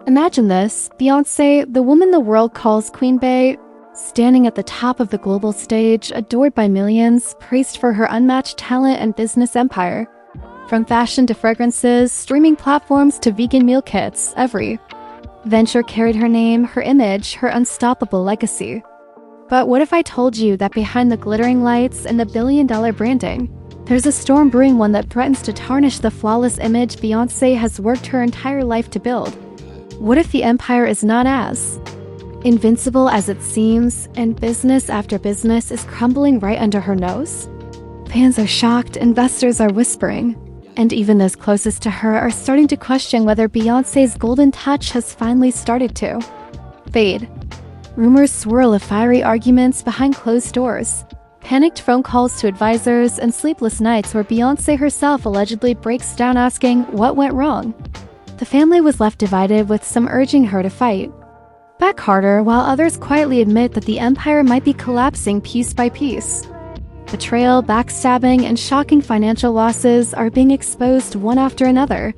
Imagine this, Beyoncé, the woman the world calls Queen Bey, standing at the top of the global stage, adored by millions, praised for her unmatched talent and business empire. From fashion to fragrances, streaming platforms to vegan meal kits, every venture carried her name, her image, her unstoppable legacy. But what if I told you that behind the glittering lights and the billion-dollar branding, there's a storm brewing, one that threatens to tarnish the flawless image Beyoncé has worked her entire life to build? What if the empire is not as invincible as it seems, and business after business is crumbling right under her nose? Fans are shocked, investors are whispering, and even those closest to her are starting to question whether Beyoncé's golden touch has finally started to fade. Rumors swirl of fiery arguments behind closed doors, panicked phone calls to advisors, and sleepless nights where Beyoncé herself allegedly breaks down asking what went wrong. The family was left divided, with some urging her to fight back harder, while others quietly admit that the empire might be collapsing piece by piece. Betrayal, backstabbing, and shocking financial losses are being exposed one after another.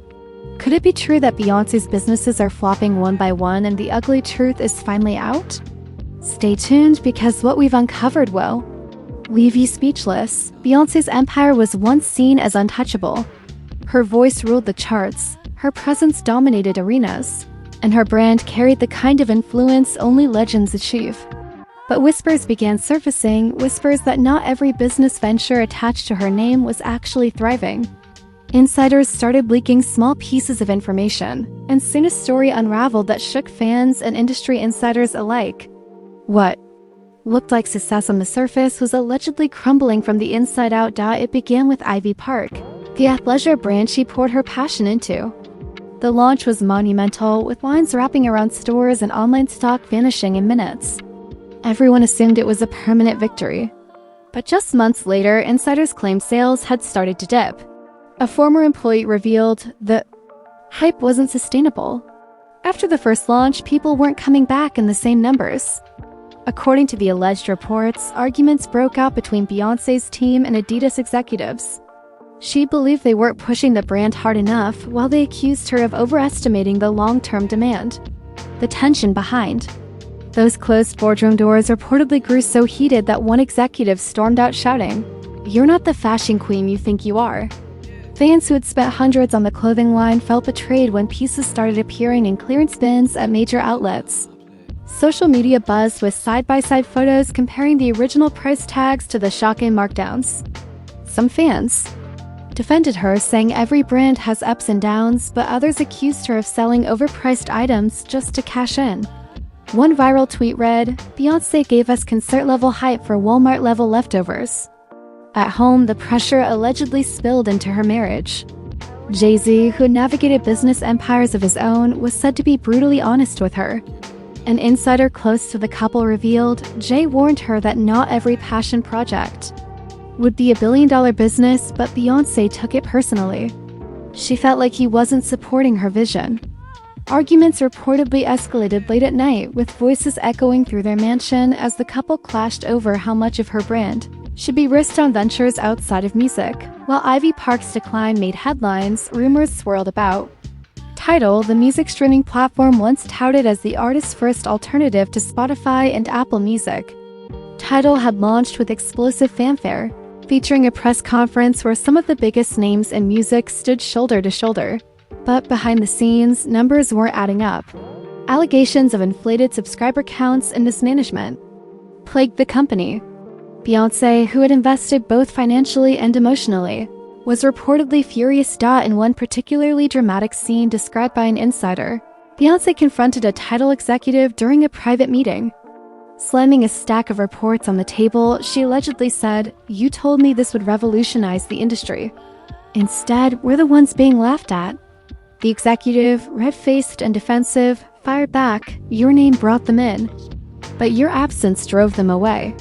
Could it be true that Beyoncé's businesses are flopping one by one and the ugly truth is finally out? Stay tuned, because what we've uncovered will leave you speechless. Beyoncé's empire was once seen as untouchable. Her voice ruled the charts, her presence dominated arenas, and her brand carried the kind of influence only legends achieve. But whispers began surfacing, whispers that not every business venture attached to her name was actually thriving. Insiders started leaking small pieces of information, and soon a story unraveled that shook fans and industry insiders alike. What looked like success on the surface was allegedly crumbling from the inside out. It began with Ivy Park, the athleisure brand she poured her passion into. The launch was monumental, with lines wrapping around stores and online stock vanishing in minutes. Everyone assumed it was a permanent victory. But just months later, insiders claimed sales had started to dip. A former employee revealed the hype wasn't sustainable. After the first launch, people weren't coming back in the same numbers. According to the alleged reports, arguments broke out between Beyoncé's team and Adidas executives. She believed they weren't pushing the brand hard enough, while they accused her of overestimating the long-term demand. The tension behind those closed boardroom doors reportedly grew so heated that one executive stormed out shouting, "You're not the fashion queen you think you are." Fans who had spent hundreds on the clothing line felt betrayed when pieces started appearing in clearance bins at major outlets. Social media buzzed with side-by-side photos comparing the original price tags to the shocking markdowns. Some fans defended her, saying every brand has ups and downs, but others accused her of selling overpriced items just to cash in. One viral tweet read, "Beyoncé gave us concert-level hype for Walmart-level leftovers." At home, the pressure allegedly spilled into her marriage. Jay-Z, who navigated business empires of his own, was said to be brutally honest with her. An insider close to the couple revealed Jay warned her that not every passion project would be a billion-dollar business, but Beyoncé took it personally. She felt like he wasn't supporting her vision. Arguments reportedly escalated late at night, with voices echoing through their mansion as the couple clashed over how much of her brand should be risked on ventures outside of music. While Ivy Park's decline made headlines, rumors swirled about Tidal, the music streaming platform once touted as the artist's first alternative to Spotify and Apple Music. Tidal had launched with explosive fanfare, featuring a press conference where some of the biggest names in music stood shoulder to shoulder. But behind the scenes, numbers weren't adding up. Allegations of inflated subscriber counts and mismanagement plagued the company. Beyoncé, who had invested both financially and emotionally, was reportedly furious. In one particularly dramatic scene described by an insider, Beyoncé confronted a Tidal executive during a private meeting. Slamming a stack of reports on the table, she allegedly said, "You told me this would revolutionize the industry. Instead, we're the ones being laughed at." The executive, red-faced and defensive, fired back, "Your name brought them in, but your absence drove them away.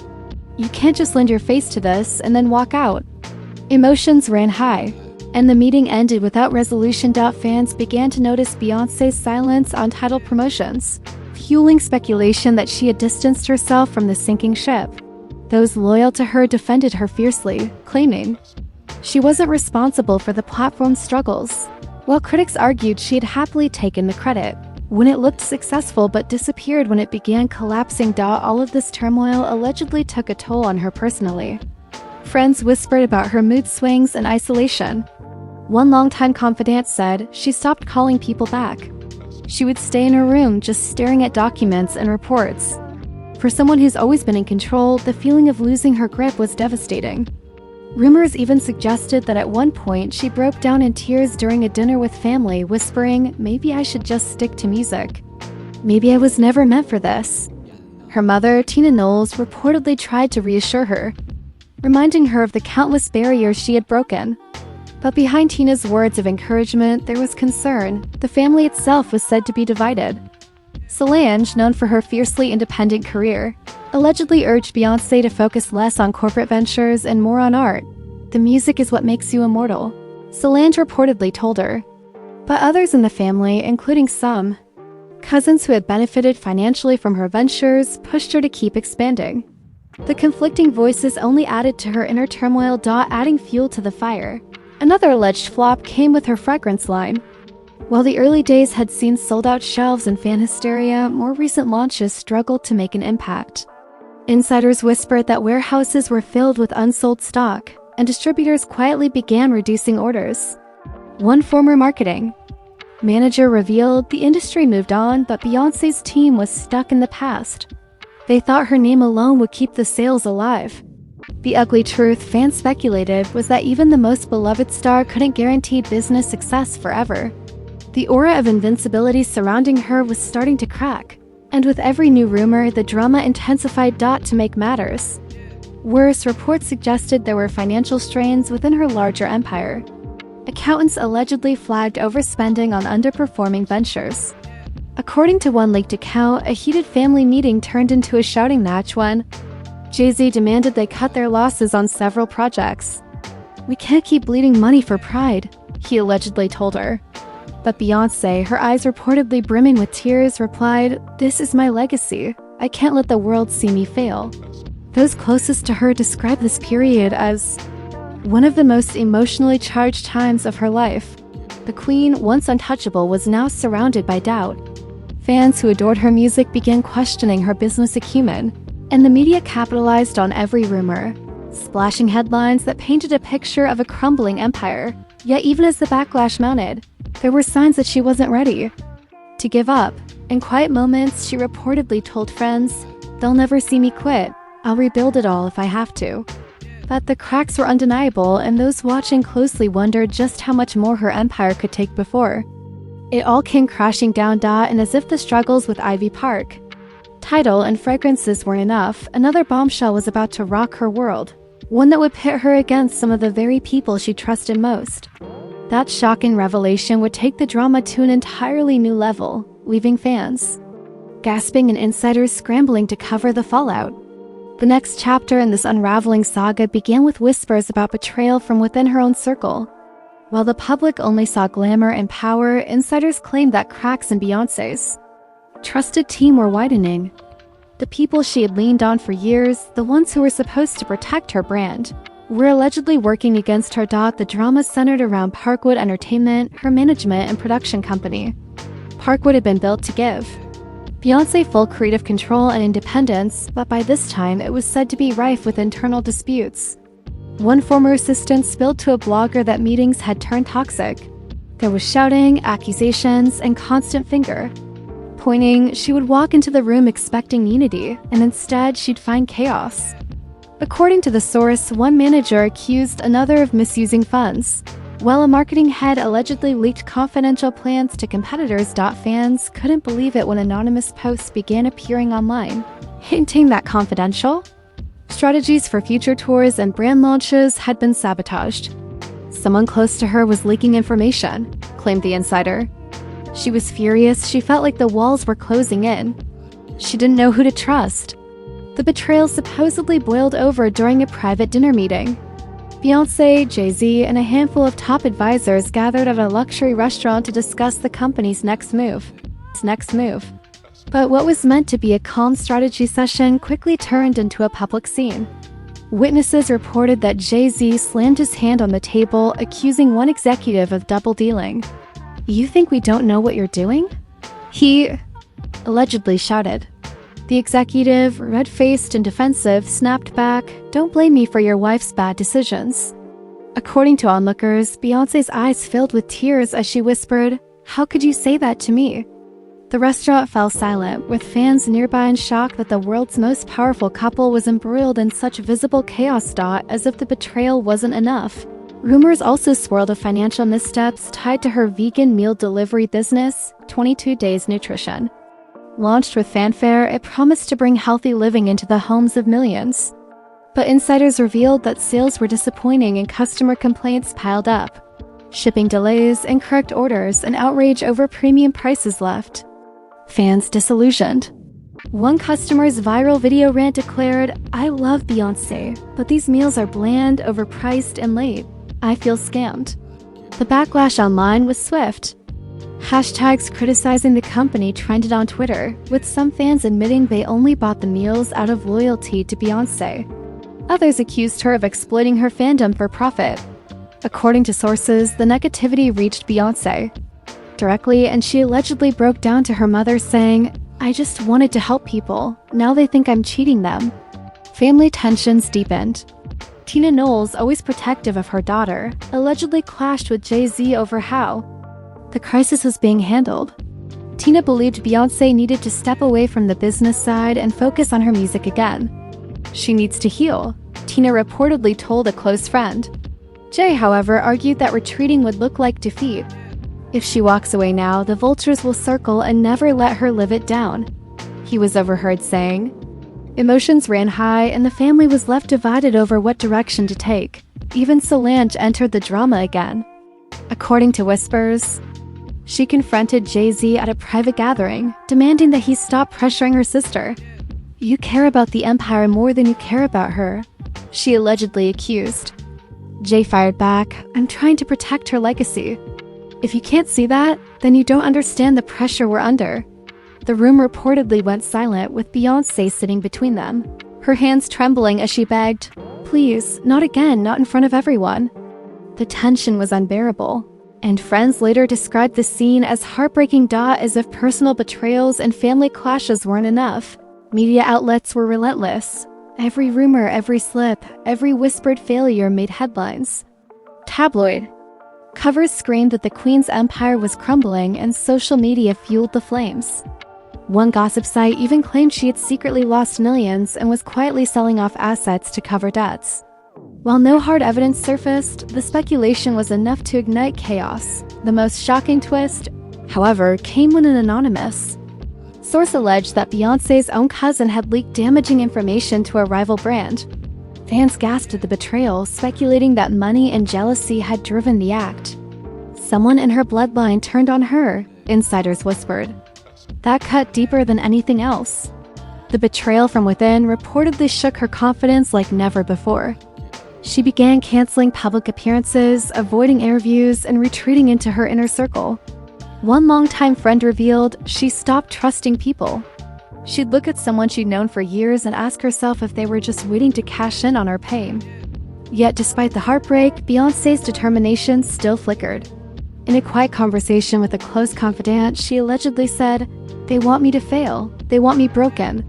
You can't just lend your face to this and then walk out." Emotions ran high, and the meeting ended without resolution. Fans began to notice Beyoncé's silence on Tidal promotions, fueling speculation that she had distanced herself from the sinking ship. Those loyal to her defended her fiercely, claiming she wasn't responsible for the platform's struggles, while critics argued she had happily taken the credit. when it looked successful but disappeared when it began collapsing. All of this turmoil allegedly took a toll on her personally. Friends whispered about her mood swings and isolation. One longtime confidant said she stopped calling people back. She would stay in her room just staring at documents and reports. For someone who's always been in control, the feeling of losing her grip was devastating. Rumors even suggested that at one point she broke down in tears during a dinner with family, whispering, "Maybe I should just stick to music. Maybe I was never meant for this." Her mother, Tina Knowles, reportedly tried to reassure her, reminding her of the countless barriers she had broken. But behind Tina's words of encouragement, there was concern. The family itself was said to be divided. Solange, known for her fiercely independent career, allegedly urged Beyoncé to focus less on corporate ventures and more on art. "The music is what makes you immortal," Solange reportedly told her. But others in the family, including some cousins who had benefited financially from her ventures, pushed her to keep expanding. The conflicting voices only added to her inner turmoil, adding fuel to the fire. Another alleged flop came with her fragrance line. While the early days had seen sold-out shelves and fan hysteria, more recent launches struggled to make an impact. Insiders whispered that warehouses were filled with unsold stock, and distributors quietly began reducing orders. One former marketing manager revealed the industry moved on, but Beyoncé's team was stuck in the past. They thought her name alone would keep the sales alive. The ugly truth, fans speculated, was that even the most beloved star couldn't guarantee business success forever. The aura of invincibility surrounding her was starting to crack, and with every new rumor, the drama intensified. To make matters worse, reports suggested there were financial strains within her larger empire. Accountants allegedly flagged overspending on underperforming ventures. According to one leaked account, a heated family meeting turned into a shouting match when Jay-Z demanded they cut their losses on several projects. "We can't keep bleeding money for pride," he allegedly told her. But Beyoncé, her eyes reportedly brimming with tears, replied, "This is my legacy. I can't let the world see me fail." Those closest to her described this period as one of the most emotionally charged times of her life. The queen, once untouchable, was now surrounded by doubt. Fans who adored her music began questioning her business acumen, and the media capitalized on every rumor, splashing headlines that painted a picture of a crumbling empire. Yet even as the backlash mounted, there were signs that she wasn't ready to give up. In quiet moments, she reportedly told friends, "They'll never see me quit. I'll rebuild it all if I have to." But the cracks were undeniable, and those watching closely wondered just how much more her empire could take before it all came crashing down. And as if the struggles with Ivy Park, Tidal, and fragrances weren't enough, another bombshell was about to rock her world, one that would pit her against some of the very people she trusted most. That shocking revelation would take the drama to an entirely new level, leaving fans gasping and insiders scrambling to cover the fallout. The next chapter in this unraveling saga began with whispers about betrayal from within her own circle. While the public only saw glamour and power, insiders claimed that cracks in Beyoncé's trusted team were widening. The people she had leaned on for years, the ones who were supposed to protect her brand, were allegedly working against her. The drama centered around Parkwood Entertainment, her management and production company. Parkwood had been built to give Beyoncé full creative control and independence, but by this time it was said to be rife with internal disputes. One former assistant spilled to a blogger that meetings had turned toxic. There was shouting, accusations, and constant finger pointing. She would walk into the room expecting unity, and instead she'd find chaos. According to the source, one manager accused another of misusing funds, while a marketing head allegedly leaked confidential plans to competitors. Fans couldn't believe it when anonymous posts began appearing online, hinting that confidential strategies for future tours and brand launches had been sabotaged. "Someone close to her was leaking information," claimed the insider. She was furious. She felt like the walls were closing in. She didn't know who to trust. The betrayal supposedly boiled over during a private dinner meeting. Beyoncé, Jay-Z, and a handful of top advisors gathered at a luxury restaurant to discuss the company's next move. But what was meant to be a calm strategy session quickly turned into a public scene. Witnesses reported that Jay-Z slammed his hand on the table, accusing one executive of double dealing. "You think we don't know what you're doing?" He allegedly shouted. The executive, red-faced and defensive, snapped back, "Don't blame me for your wife's bad decisions." According to onlookers, Beyoncé's eyes filled with tears as she whispered, "How could you say that to me?" The restaurant fell silent, with fans nearby in shock that the world's most powerful couple was embroiled in such visible chaos. As if the betrayal wasn't enough, rumors also swirled of financial missteps tied to her vegan meal delivery business, 22 Days Nutrition. Launched with fanfare, it promised to bring healthy living into the homes of millions. But insiders revealed that sales were disappointing and customer complaints piled up. Shipping delays, incorrect orders, and outrage over premium prices left fans disillusioned. One customer's viral video rant declared, "I love Beyoncé, but these meals are bland, overpriced, and late. I feel scammed." The backlash online was swift. Hashtags criticizing the company trended on Twitter, with some fans admitting they only bought the meals out of loyalty to Beyoncé. Others accused her of exploiting her fandom for profit. According to sources, the negativity reached Beyoncé directly, and she allegedly broke down to her mother saying, "I just wanted to help people. Now they think I'm cheating them." Family tensions deepened. Tina Knowles, always protective of her daughter, allegedly clashed with Jay-Z over how the crisis was being handled. Tina believed Beyoncé needed to step away from the business side and focus on her music again. "She needs to heal," Tina reportedly told a close friend. Jay, however, argued that retreating would look like defeat. If she walks away now, the vultures will circle and never let her live it down, he was overheard saying. Emotions ran high, and the family was left divided over what direction to take. Even Solange entered the drama again. According to whispers, she confronted Jay-Z at a private gathering, demanding that he stop pressuring her sister. "You care about the empire more than you care about her," she allegedly accused. Jay fired back, "I'm trying to protect her legacy. If you can't see that, then you don't understand the pressure we're under." The room reportedly went silent, with Beyoncé sitting between them, her hands trembling as she begged, "Please, not again, not in front of everyone." The tension was unbearable, and friends later described the scene as heartbreaking. As if personal betrayals and family clashes weren't enough, media outlets were relentless. Every rumor, every slip, every whispered failure made headlines. Tabloid covers screamed that the Queen's empire was crumbling, and social media fueled the flames. One gossip site even claimed she had secretly lost millions and was quietly selling off assets to cover debts. While no hard evidence surfaced, the speculation was enough to ignite chaos. The most shocking twist, however, came when an anonymous source alleged that Beyoncé's own cousin had leaked damaging information to a rival brand. Fans gasped at the betrayal, speculating that money and jealousy had driven the act. Someone in her bloodline turned on her, insiders whispered. That cut deeper than anything else. The betrayal from within reportedly shook her confidence like never before. She began canceling public appearances, avoiding interviews, and retreating into her inner circle. One longtime friend revealed she stopped trusting people. She'd look at someone she'd known for years and ask herself if they were just waiting to cash in on her pain. Yet despite the heartbreak, Beyoncé's determination still flickered. In a quiet conversation with a close confidant, she allegedly said, "They want me to fail, they want me broken,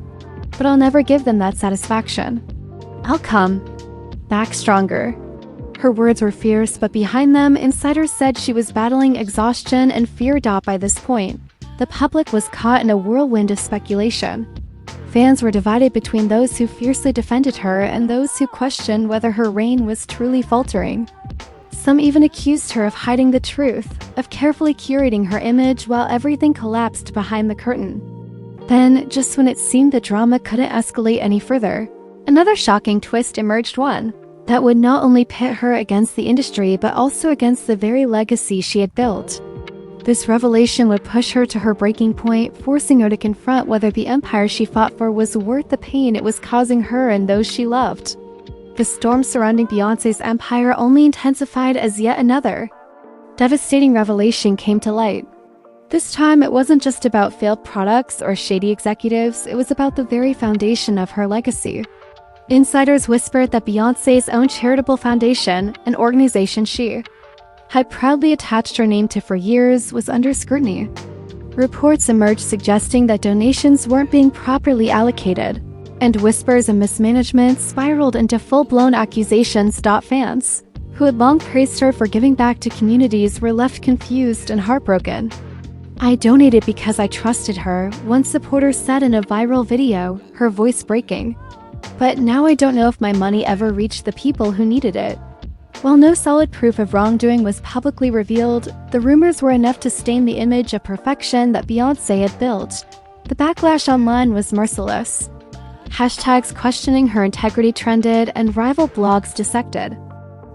but I'll never give them that satisfaction. I'll come back stronger." Her words were fierce, but behind them, insiders said she was battling exhaustion and fear. By this point, the public was caught in a whirlwind of speculation. Fans were divided between those who fiercely defended her and those who questioned whether her reign was truly faltering. Some even accused her of hiding the truth, of carefully curating her image while everything collapsed behind the curtain. Then, just when it seemed the drama couldn't escalate any further, another shocking twist emerged, one that would not only pit her against the industry but also against the very legacy she had built. This revelation would push her to her breaking point, forcing her to confront whether the empire she fought for was worth the pain it was causing her and those she loved. The storm surrounding Beyoncé's empire only intensified as yet another devastating revelation came to light. This time, it wasn't just about failed products or shady executives, it was about the very foundation of her legacy. Insiders whispered that Beyoncé's own charitable foundation, an organization she had proudly attached her name to for years, was under scrutiny. Reports emerged suggesting that donations weren't being properly allocated, and whispers of mismanagement spiraled into full-blown accusations. Fans, who had long praised her for giving back to communities, were left confused and heartbroken. "I donated because I trusted her," one supporter said in a viral video, her voice breaking. "But now I don't know if my money ever reached the people who needed it." While no solid proof of wrongdoing was publicly revealed, the rumors were enough to stain the image of perfection that Beyoncé had built. The backlash online was merciless. Hashtags questioning her integrity trended, and rival blogs dissected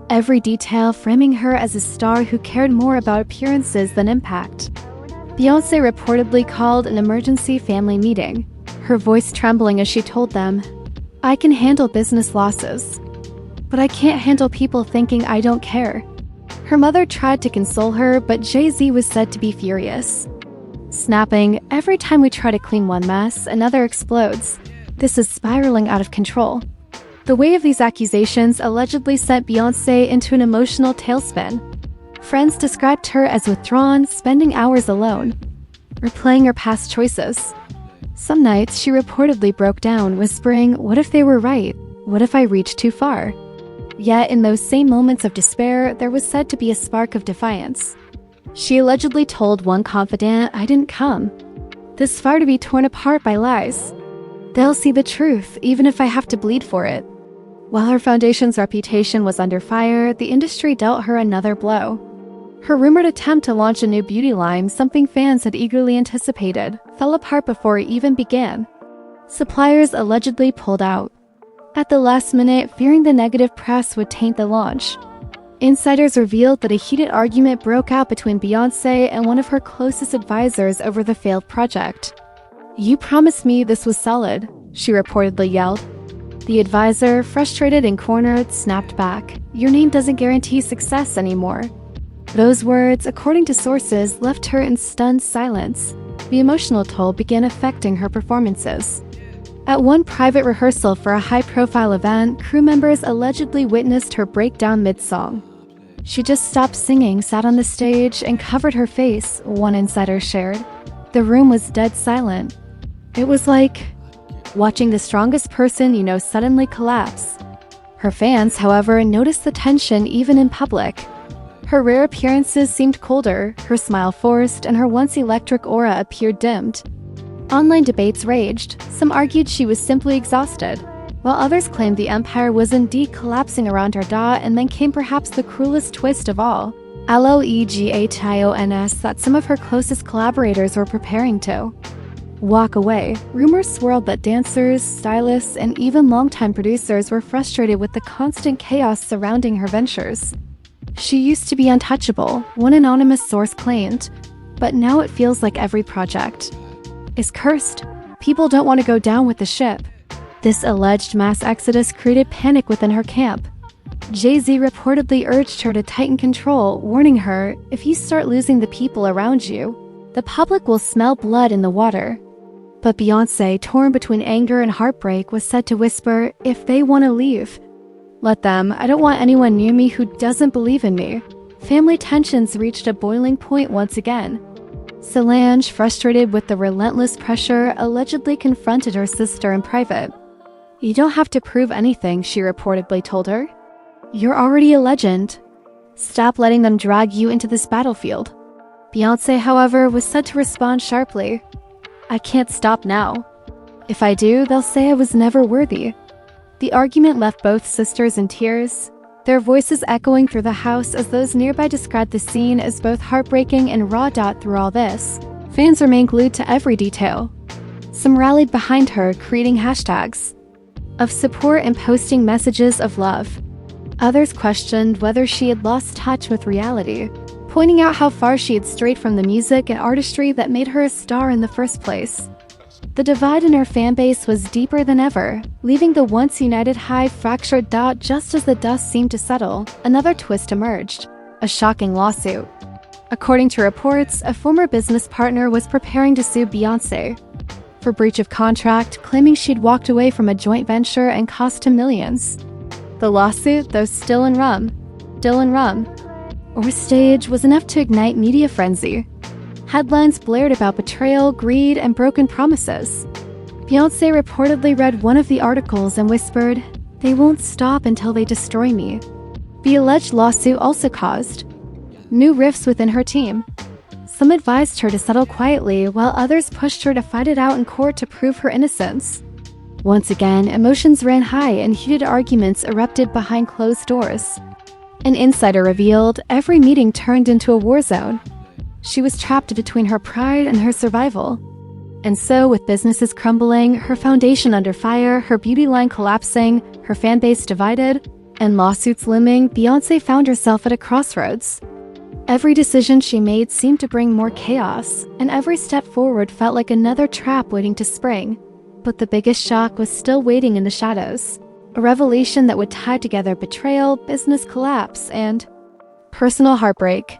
every detail, framing her as a star who cared more about appearances than impact. Beyoncé reportedly called an emergency family meeting, her voice trembling as she told them, "I can handle business losses, but I can't handle people thinking I don't care." Her mother tried to console her, but Jay-Z was said to be furious, snapping, "Every time we try to clean one mess, another explodes. This is spiraling out of control." The weight of these accusations allegedly sent Beyoncé into an emotional tailspin. Friends described her as withdrawn, spending hours alone, replaying her past choices. Some nights she reportedly broke down, whispering, "What if they were right? What if I reached too far?" Yet in those same moments of despair, there was said to be a spark of defiance. She allegedly told one confidant, "I didn't come this far to be torn apart by lies. They'll see the truth, even if I have to bleed for it." While her foundation's reputation was under fire, the industry dealt her another blow. Her rumored attempt to launch a new beauty line, something fans had eagerly anticipated, fell apart before it even began. Suppliers allegedly pulled out at the last minute, fearing the negative press would taint the launch. Insiders revealed that a heated argument broke out between Beyoncé and one of her closest advisors over the failed project. "You promised me this was solid," she reportedly yelled. The advisor, frustrated and cornered, snapped back, "Your name doesn't guarantee success anymore." Those words, according to sources, left her in stunned silence. The emotional toll began affecting her performances. At one private rehearsal for a high-profile event, crew members allegedly witnessed her break down mid-song. She just stopped singing, sat on the stage, and covered her face, one insider shared. The room was dead silent. "It was like watching the strongest person you know suddenly collapse." Her fans, however, noticed the tension even in public. Her rare appearances seemed colder, her smile forced, and her once electric aura appeared dimmed. Online debates raged. Some argued she was simply exhausted, while others claimed the empire was indeed collapsing around her. And then came perhaps the cruelest twist of all. Allegations that some of her closest collaborators were preparing to walk away. Rumors swirled that dancers, stylists, and even longtime producers were frustrated with the constant chaos surrounding her ventures. "She used to be untouchable," one anonymous source claimed, "but now it feels like every project is cursed. People don't want to go down with the ship." This alleged mass exodus created panic within her camp. Jay-Z reportedly urged her to tighten control, warning her, "If you start losing the people around you, the public will smell blood in the water." But Beyoncé, torn between anger and heartbreak, was said to whisper, "If they want to leave, let them. I don't want anyone near me who doesn't believe in me." Family tensions reached a boiling point once again. Solange, frustrated with the relentless pressure, allegedly confronted her sister in private. "You don't have to prove anything," she reportedly told her. "You're already a legend. Stop letting them drag you into this battlefield." Beyoncé, however, was said to respond sharply, "I can't stop now. If I do, they'll say I was never worthy." The argument left both sisters in tears, their voices echoing through the house as those nearby described the scene as both heartbreaking and raw. Through all this, fans remained glued to every detail. Some rallied behind her, creating hashtags of support and posting messages of love. Others questioned whether she had lost touch with reality, pointing out how far she had strayed from the music and artistry that made her a star in the first place. The divide in her fanbase was deeper than ever, leaving the once united Hive fractured. Just as the dust seemed to settle, another twist emerged, a shocking lawsuit. According to reports, a former business partner was preparing to sue Beyoncé for breach of contract, claiming she'd walked away from a joint venture and cost him millions. The lawsuit, though still in rum, or stage, was enough to ignite media frenzy. Headlines blared about betrayal, greed, and broken promises. Beyoncé reportedly read one of the articles and whispered, "They won't stop until they destroy me." The alleged lawsuit also caused new rifts within her team. Some advised her to settle quietly, while others pushed her to fight it out in court to prove her innocence. Once again, emotions ran high and heated arguments erupted behind closed doors. An insider revealed every meeting turned into a war zone. She was trapped between her pride and her survival. And so, with businesses crumbling, her foundation under fire, her beauty line collapsing, her fan base divided, and lawsuits looming, Beyoncé found herself at a crossroads. Every decision she made seemed to bring more chaos, and every step forward felt like another trap waiting to spring. But the biggest shock was still waiting in the shadows. A revelation that would tie together betrayal, business collapse, and personal heartbreak.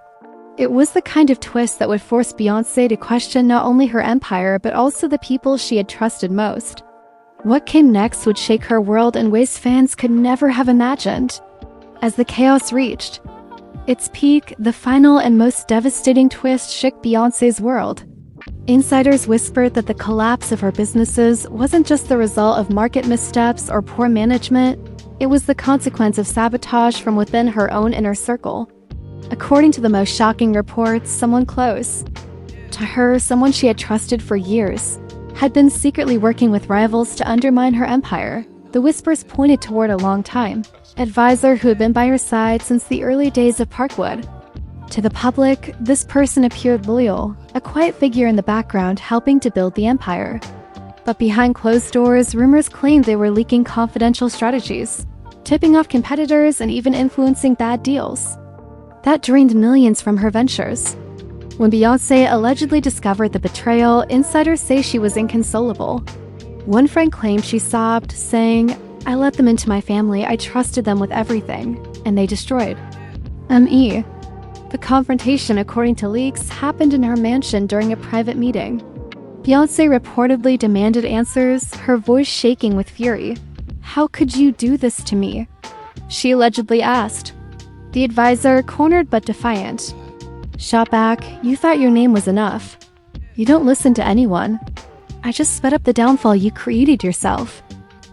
It was the kind of twist that would force Beyoncé to question not only her empire, but also the people she had trusted most. What came next would shake her world in ways fans could never have imagined. As the chaos reached its peak, the final and most devastating twist shook Beyoncé's world. Insiders whispered that the collapse of her businesses wasn't just the result of market missteps or poor management, it was the consequence of sabotage from within her own inner circle. According to the most shocking reports, someone close to her, someone she had trusted for years, had been secretly working with rivals to undermine her empire. The whispers pointed toward a long-time advisor who had been by her side since the early days of Parkwood. To the public, this person appeared loyal, a quiet figure in the background helping to build the empire. But behind closed doors, rumors claimed they were leaking confidential strategies, tipping off competitors and even influencing bad deals. That drained millions from her ventures. When Beyoncé allegedly discovered the betrayal, insiders say she was inconsolable. One friend claimed she sobbed, saying, "I let them into my family, I trusted them with everything, and they destroyed me." The confrontation, according to leaks, happened in her mansion during a private meeting. Beyoncé reportedly demanded answers, her voice shaking with fury. "How could you do this to me?" she allegedly asked. The advisor, cornered but defiant, shot back, "You thought your name was enough. You don't listen to anyone. I just sped up the downfall you created yourself."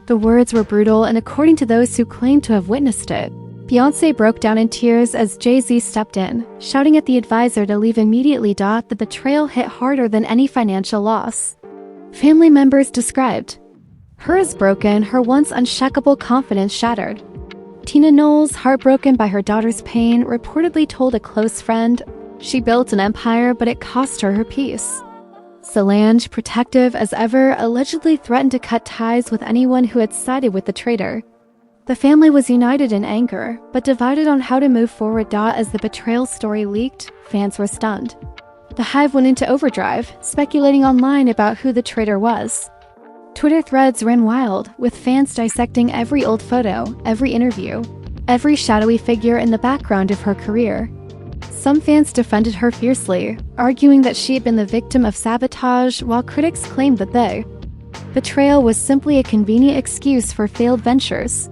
The words were brutal, and according to those who claimed to have witnessed it, Beyoncé broke down in tears as Jay-Z stepped in, shouting at the advisor to leave immediately. The betrayal hit harder than any financial loss. Family members described her as broken, her once unshakable confidence shattered. Tina Knowles, heartbroken by her daughter's pain, reportedly told a close friend, "She built an empire, but it cost her her peace." Solange, protective as ever, allegedly threatened to cut ties with anyone who had sided with the traitor. The family was united in anger, but divided on how to move forward. As the betrayal story leaked, fans were stunned. The Hive went into overdrive, speculating online about who the traitor was. Twitter threads ran wild, with fans dissecting every old photo, every interview, every shadowy figure in the background of her career. Some fans defended her fiercely, arguing that she had been the victim of sabotage, while critics claimed that the betrayal was simply a convenient excuse for failed ventures.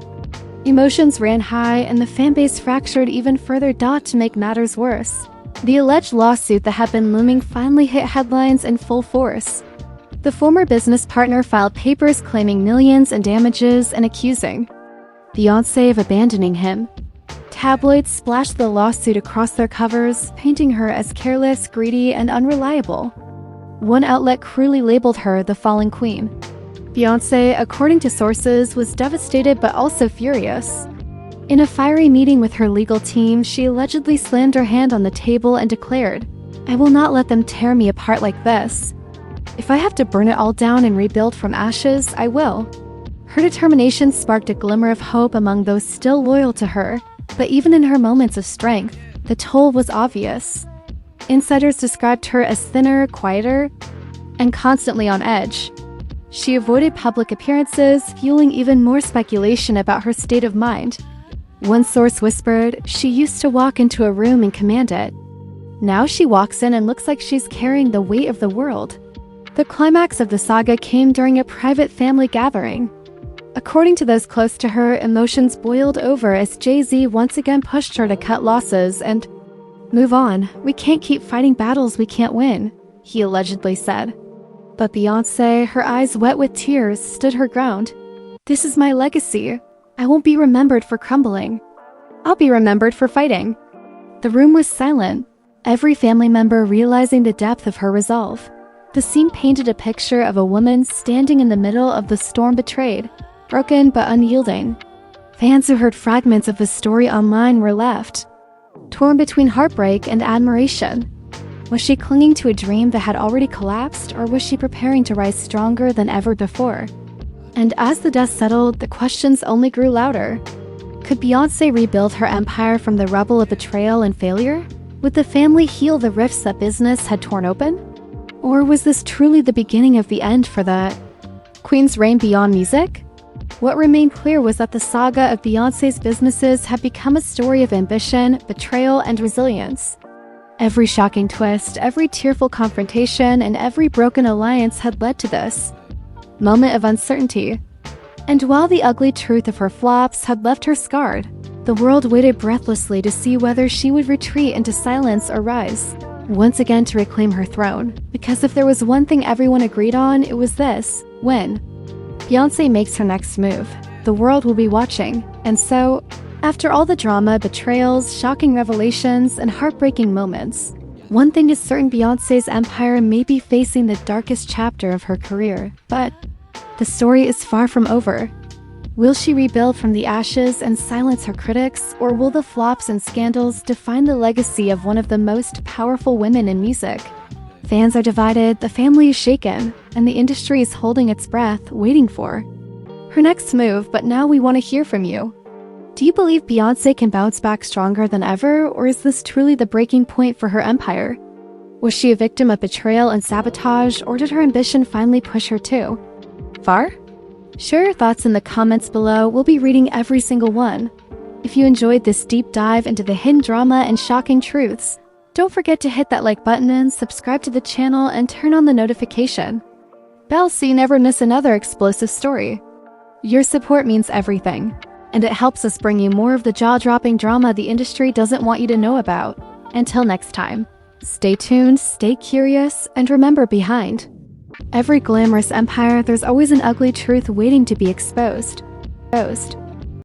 Emotions ran high, and the fanbase fractured even further. To make matters worse, the alleged lawsuit that had been looming finally hit headlines in full force. The former business partner filed papers claiming millions in damages and accusing Beyoncé of abandoning him. Tabloids splashed the lawsuit across their covers, painting her as careless, greedy, and unreliable. One outlet cruelly labeled her the fallen queen. Beyoncé, according to sources, was devastated but also furious. In a fiery meeting with her legal team, she allegedly slammed her hand on the table and declared, "I will not let them tear me apart like this. If I have to burn it all down and rebuild from ashes, I will." Her determination sparked a glimmer of hope among those still loyal to her, but even in her moments of strength, the toll was obvious. Insiders described her as thinner, quieter, and constantly on edge. She avoided public appearances, fueling even more speculation about her state of mind. One source whispered, "She used to walk into a room and command it. Now she walks in and looks like she's carrying the weight of the world." The climax of the saga came during a private family gathering. According to those close to her, emotions boiled over as Jay-Z once again pushed her to cut losses and "Move on. We can't keep fighting battles we can't win," he allegedly said. But Beyoncé, her eyes wet with tears, stood her ground. "This is my legacy. I won't be remembered for crumbling. I'll be remembered for fighting." The room was silent, every family member realizing the depth of her resolve. The scene painted a picture of a woman standing in the middle of the storm, betrayed, broken but unyielding. Fans who heard fragments of the story online were left, torn between heartbreak and admiration. Was she clinging to a dream that had already collapsed, or was she preparing to rise stronger than ever before? And as the dust settled, the questions only grew louder. Could Beyoncé rebuild her empire from the rubble of betrayal and failure? Would the family heal the rifts that business had torn open? Or was this truly the beginning of the end for the Queen's reign beyond music? What remained clear was that the saga of Beyoncé's businesses had become a story of ambition, betrayal, and resilience. Every shocking twist, every tearful confrontation, and every broken alliance had led to this moment of uncertainty. And while the ugly truth of her flops had left her scarred, the world waited breathlessly to see whether she would retreat into silence or rise, once again to reclaim her throne. Because if there was one thing everyone agreed on, it was this: when Beyoncé makes her next move, the world will be watching. And so, after all the drama, betrayals, shocking revelations, and heartbreaking moments, one thing is certain: Beyoncé's empire may be facing the darkest chapter of her career. But the story is far from over. Will she rebuild from the ashes and silence her critics, or will the flops and scandals define the legacy of one of the most powerful women in music? Fans are divided, the family is shaken, and the industry is holding its breath, waiting for her next move. But now we want to hear from you. Do you believe Beyoncé can bounce back stronger than ever, or is this truly the breaking point for her empire? Was she a victim of betrayal and sabotage, or did her ambition finally push her too far? Share your thoughts in the comments below. We'll be reading every single one. If you enjoyed this deep dive into the hidden drama and shocking truths, don't forget to hit that like button and subscribe to the channel and turn on the notification bell so you never miss another explosive story. Your support means everything, and it helps us bring you more of the jaw-dropping drama the industry doesn't want you to know about. Until next time, stay tuned, stay curious, and remember, behind every glamorous empire, there's always an ugly truth waiting to be exposed.